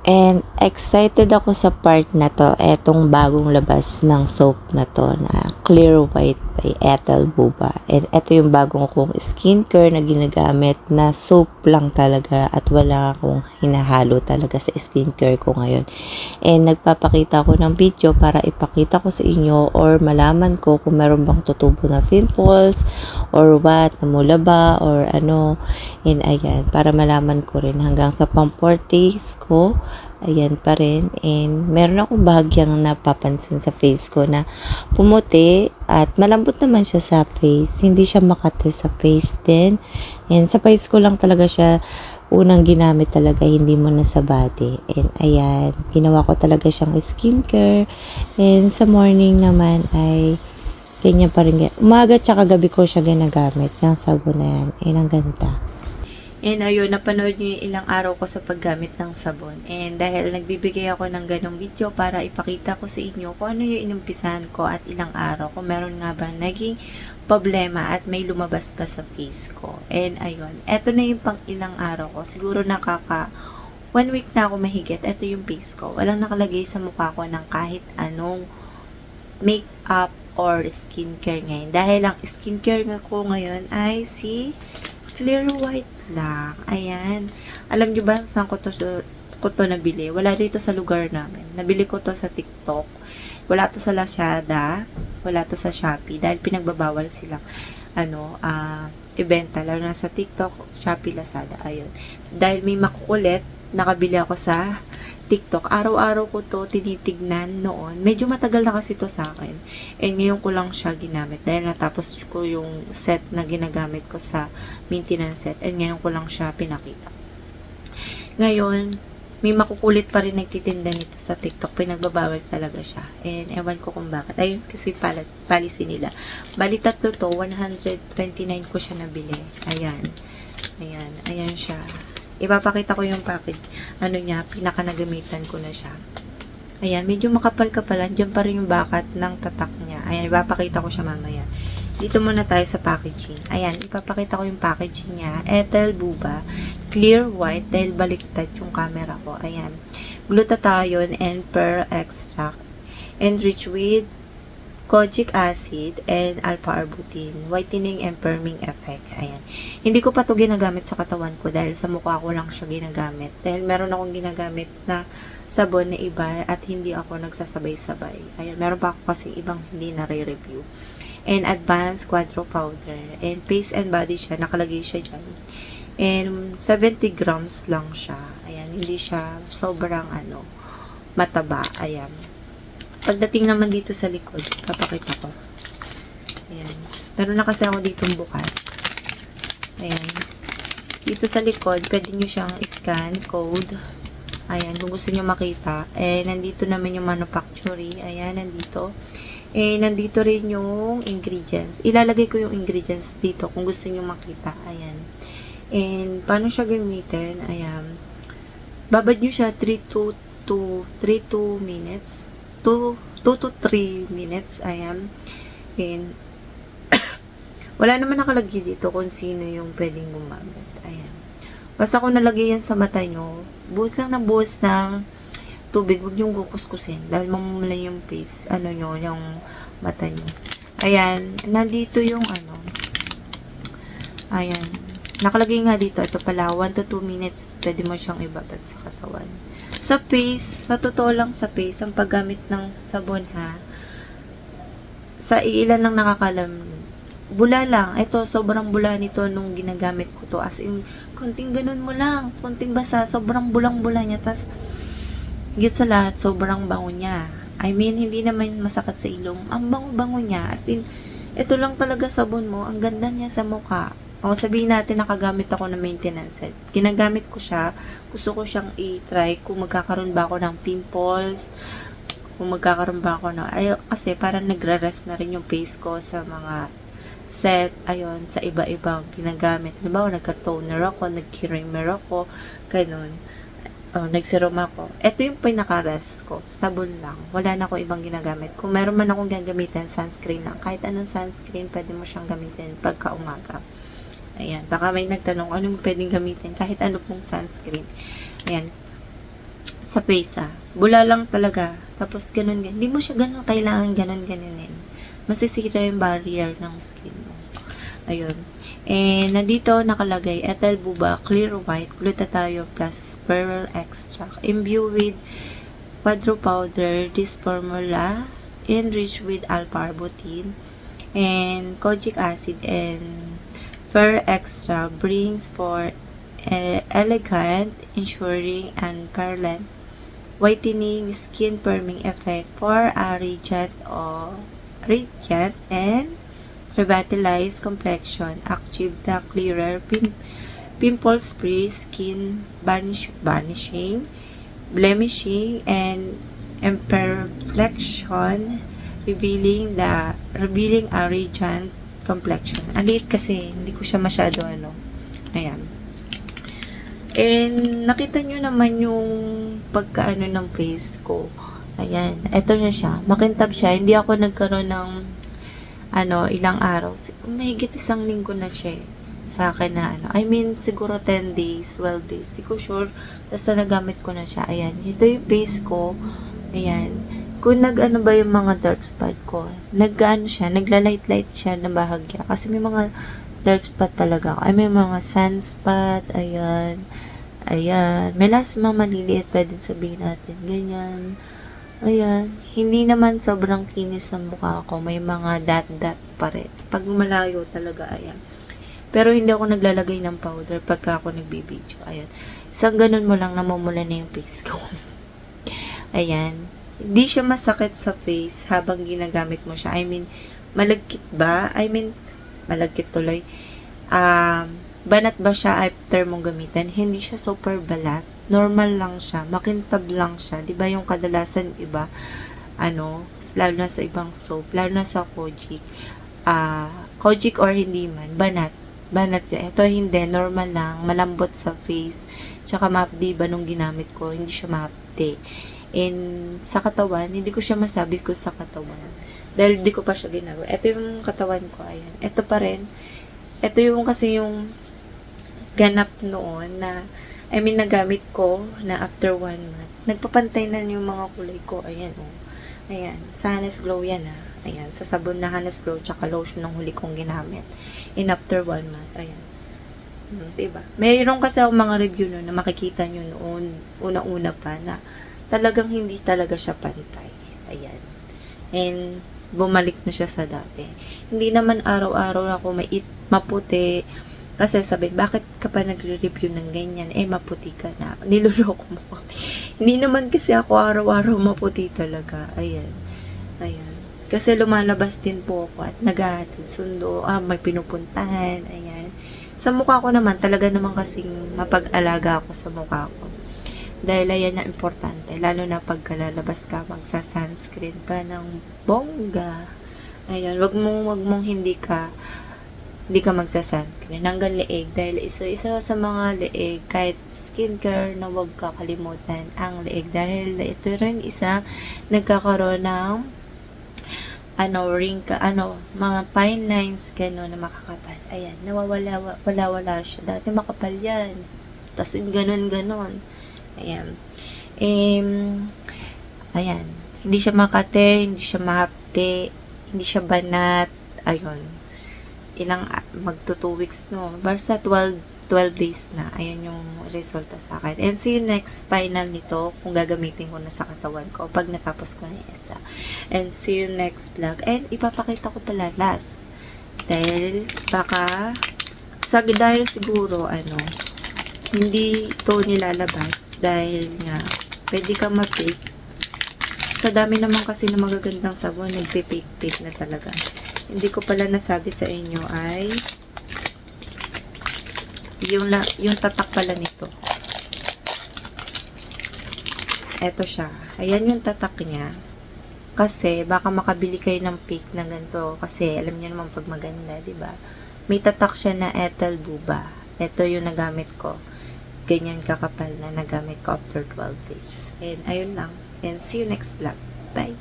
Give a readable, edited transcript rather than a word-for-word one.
And excited ako sa part na to, etong bagong labas ng soap na to na Clear White by Ethel Buba. And eto yung bagong kong skincare na ginagamit na soap lang talaga at wala akong hinahalo talaga sa skincare ko ngayon. And nagpapakita ako ng video para ipakita ko sa inyo or malaman ko kung meron bang tutubo na pimples or what, namula ba or ano. And ayan, para malaman ko rin hanggang sa pang 40s ko. Ayan pa rin. And meron akong bahagyang napapansin sa face ko na pumuti at malambot naman siya sa face. Hindi siya makate sa face din. And sa face ko lang talaga siya unang ginamit talaga, hindi mo na sa body. And ayan, ginawa ko talaga siyang skincare. And sa morning naman ay ganyan pa rin. Umaga tsaka gabi ko siya ginagamit. Yung sabon na yan. And ang ganda. And ayun, napanood nyo yung ilang araw ko sa paggamit ng sabon. And dahil nagbibigay ako ng ganong video para ipakita ko sa inyo kung ano yung inumpisahan ko at ilang araw, kung meron nga ba naging problema at may lumabas pa sa face ko. And ayun, eto na yung pang ilang araw ko. Siguro nakaka 1 week na ako mahigit. Eto yung face ko. Walang nakalagay sa mukha ko ng kahit anong makeup or skincare ngayon. Dahil ang skincare ko ngayon ay si Clear White lang. Ayan. Alam nyo ba saan ko to nabili? Wala dito sa lugar namin. Nabili ko to sa TikTok. Wala to sa Lazada. Wala to sa Shopee. Dahil pinagbabawal silang ibenta. Lalo na sa TikTok, Shopee, Lazada. Ayun. Dahil may makukulit, nakabili ako sa TikTok. Araw-araw ko to tinitignan noon. Medyo matagal na kasi to sa akin. And ngayon ko lang siya ginamit. Dahil natapos ko yung set na ginagamit ko sa maintenance set. And ngayon ko lang siya pinakita. Ngayon, may makukulit pa rin nagtitinda nito sa TikTok. Pinagbabawal talaga siya. And ewan ko kung bakit. Ayun kasi policy nila. Bali tatlo to, 129 ko siya nabili. Ayan. Ayan. Ayan siya. Ipapakita ko yung package. Ano niya, pinaka nagamitan ko na siya. Ayan, medyo makapal-kapal. Diyan pa rin yung bakat ng tatak niya. Ayan, ipapakita ko siya mamaya. Dito muna tayo sa packaging. Ayan, ipapakita ko yung packaging niya. Ethel Buba, Clear White, dahil baliktad yung camera ko. Ayan, glutathione and pearl extract, enriched with kojic acid and alpha-arbutin, whitening and firming effect. Ayan. Hindi ko pa to ginagamit sa katawan ko dahil sa mukha ko lang siya ginagamit. Dahil meron akong ginagamit na sabon na iba at hindi ako nagsasabay-sabay. Ayan. Meron pa ako kasi ibang hindi nare-review. And advanced quadro powder. And face and body siya. Nakalagay siya dyan. And 70 grams lang siya. Ayan. Hindi siya sobrang mataba. Ayan. Pagdating naman dito sa likod, papakita ko. Ayan. Meron na kasi ako ditong bukas. Ayan. Dito sa likod, pwede nyo siyang scan, code. Ayan, kung gusto nyo makita. Eh, nandito naman yung manufacturing. Ayan, nandito. Eh, nandito rin yung ingredients. Ilalagay ko yung ingredients dito kung gusto nyo makita. Ayan. And, paano siya gamitin? Ayan. Babad nyo siya 3 to minutes. 2 to 3 minutes. Ayan. And, wala naman nakalagay dito kung sino yung pwedeng gumamit. Ayan. Basta kung nalagay yan sa mata nyo, buhos lang ng buhos ng tubig. Huwag yung kukuskusin. Dahil mamumula yung face, nyo, yung mata nyo. Ayan. Nandito yung Ayan. Nakalagay nga dito. Ito pala, 1 to 2 minutes. Pwede mo siyang ibabad sa katawan. Sa face, sa totoo lang sa face, ang paggamit ng sabon sa ilan lang nakakalam, bula lang. Ito, sobrang bula nito nung ginagamit ko to. As in, konting ganun mo lang. Konting basa, sobrang bulang-bula niya. Tas, higit sa lahat, sobrang bango niya. I mean, hindi naman masakit sa ilong. Ang bango-bango niya. As in, ito lang talaga sabon mo. Ang ganda niya sa mukha. O sabihin natin nakagamit ako ng maintenance set. Ginagamit ko siya. Gusto ko siyang i-try kung magkakaroon ba ako ng pimples. Kung magkakaroon ba ako ng... kasi parang nagre-rest na rin yung face ko sa mga set. Ayun, sa iba-ibang ginagamit. Diba, nagka-toner ako, nag-creamer ako. Ganun. Nagserum ako. Ito yung pinaka-rest ko. Sabon lang. Wala na ako ibang ginagamit. Kung meron man akong gagamitin, sunscreen lang. Kahit anong sunscreen, pwede mo siyang gamitin pagka umaga. Ayan, baka may nagtanong, anong pwedeng gamitin? Kahit ano pong sunscreen. Ayan. sa face bula lang talaga. Tapos ganun. Hindi mo siya ganun kailangan ganunin. Masisira yung barrier ng skin mo. Ayun. And nandito nakalagay Ethel Buba Clear White Glutathione Plus Pearl Extract imbued with quadro powder. This formula enriched with alpha-arbutin and kojic acid and pearl extract brings for elegant, ensuring and permanent whitening skin firming effect for a radiant and revitalized complexion. Achieve the clearer pimple-free skin vanishing, blemishing, and imperfection, revealing a radiant complexion. Ang liit kasi, hindi ko siya masyado Ayan. And nakita nyo naman yung pagkaano ng face ko. Ayan. Ito na siya. Makintab siya. Hindi ako nagkaroon ng ilang araw. Mahigit 1 linggo na siya sa akin na I mean, siguro 10 days, 12 days. Hindi ko sure. Tapos nagamit ko na siya. Ayan. Ito yung face ko. Ayan. Kung ba yung mga dark spot ko. Siya. Nagla-light siya na bahagya. Kasi may mga dark spot talaga ako. Ay, may mga sunspot. Ayan. Ayan. May lasma maliliit. Pwede sabihin natin. Ganyan. Ayan. Hindi naman sobrang kinis ang mukha ko. May mga dot-dot pa rin. Pag malayo talaga. Ayan. Pero hindi ako naglalagay ng powder pagka ako nagbibideo. Ayan. Isang ganun mo lang namumula na yung face ko. Ayan. Hindi siya masakit sa face habang ginagamit mo siya. I mean, malagkit ba? I mean, malagkit tuloy. Banat ba siya after mong gamitin? Hindi siya super balat. Normal lang siya. Makintab lang siya. Diba yung kadalasan iba, lalo na sa ibang soap, lalo na sa Kojic. Kojic or hindi man, banat. Banat siya. Ito hindi. Normal lang. Malambot sa face. Tsaka mapdi ba nung ginamit ko? Hindi siya mapdi. And sa katawan, hindi ko siya masabi ko sa katawan. Dahil di ko pa siya ginagawa. Ito yung katawan ko. Ayan. Ito pa rin. Ito yung kasi yung ganap noon na, I mean, nagamit ko na after 1 month. Nagpapantay na yung mga kulay ko. Ayan, Ayan. Sa Hanes Glow yan, Ayan. Sa sabon na Hanes Glow, tsaka lotion ng huli kong ginamit. In after 1 month. Ayan. Diba? Mayroon kasi ako mga review noon na makikita nyo noon, una-una pa, na talagang hindi talaga siya pantay. Ayan. And, bumalik na siya sa dati. Hindi naman araw-araw ako maputi. Kasi sabi, bakit ka pa nagre-review ng ganyan? Maputi ka na. Niloloko mo ko. Hindi naman kasi ako araw-araw maputi talaga. Ayan. Ayan. Kasi lumalabas din po ako at naghahatid sundo. May pinupuntahan. Ayan. Sa mukha ko naman, talaga naman kasing mapag-alaga ako sa mukha ko. Dahil ayan na importante. Lalo na pagkalalabas ka, magsa-sunscreen ka ng bongga. Ayan, wag mong hindi ka magsa-sunscreen. Hanggang leeg. Dahil isa sa mga leeg, kahit skincare na wag kakalimutan ang leeg. Dahil ito rin isa, nagkakaroon ng mga fine lines, gano'n na makakapal. Ayan, wala siya. Dati makapal yan. Tapos gano'n. Ayan. Ayan. Hindi siya makate, hindi siya mahapte, hindi siya banat. Ayun. Magto 2 weeks, no? Basta 12 days na. Ayan yung resulta sa akin. And see you next final nito kung gagamitin ko na sa katawan ko pag natapos ko na yung isa. And see you next vlog. And ipapakita ko pala last. Dahil siguro, hindi to nilalabas. Dahil nga, pwede ka ma-fake. Sa dami naman kasi na magagandang sabon, nagpe-fake na talaga. Hindi ko pala nasabi sa inyo ay yung tatak pala nito. Eto siya. Ayan yung tatak niya. Kasi, baka makabili kayo ng fake na ganito. Kasi, alam niyo naman pag maganda, diba? May tatak siya na Ethel Buba. Ito yung nagamit ko. Ganyan kakapal na nagamit ko after 12 days. And ayun lang. And see you next vlog. Bye!